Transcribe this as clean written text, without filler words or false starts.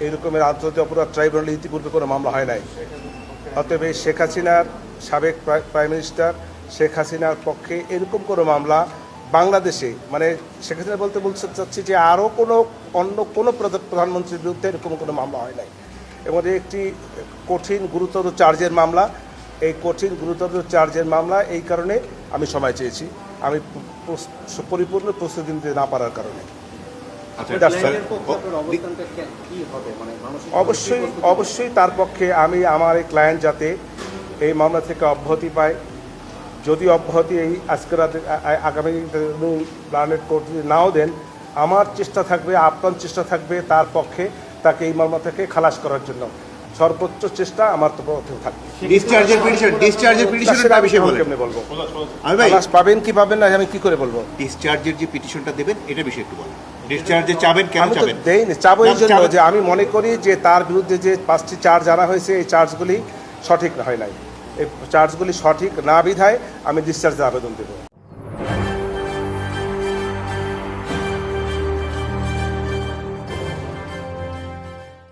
এই রকমের আন্তর্জাতিক অপরাধ ট্রাইব্যুনালে ইতিপূর্বে কোনো মামলা হয় নাই। অতএব এই শেখ হাসিনার সাবেক প্রাইম মিনিস্টার শেখ হাসিনার পক্ষে এরকম কোনো মামলা বাংলাদেশে, মানে শেখ হাসিনা বলতে চাচ্ছি যে আরও অন্য কোনো প্রধানমন্ত্রীর বিরুদ্ধে এরকম কোনো মামলা হয় নাই এবং একটি কঠিন গুরুতর চার্জের মামলা। এই কঠিন গুরুতর চার্জের মামলা এই কারণে আমি সময় চেয়েছি, আমি পরিপূর্ণ প্রস্তুতি নিতে না পারার কারণে। অবশ্যই তার পক্ষে আমি আমার এই ক্লায়েন্ট যাতে এই মামলা থেকে অব্যাহতি পায়, যদি অব্যাহতি এই আজকের আগামী প্ল্যানেট কোর্ট যদি নাও দেন, আমার চেষ্টা থাকবে, আপ্রাণ চেষ্টা থাকবে তার পক্ষে তাকে এই মামলা থেকে খালাস করার জন্য সর্বোচ্চ চেষ্টা আমার তো থাকবে। কেমনে বলবো খালাস পাবেন কি পাবেন না আমি কি করে বলবো? ডিসচার্জের যে পিটিশনটা দেবেন এটা বিষয়ে একটু বলুন। ডিসচার্জে চাবেন কেন চাবেন? দেইনি, চাবো এই জন্য যে আমি মনে করি যে তার বিরুদ্ধে যে 5টি চার্জ আনা হয়েছে এই চার্জগুলি সঠিক হয় নাই। এই চার্জগুলি সঠিক না বিধায় আমি ডিসচার্জের আবেদন দেবো।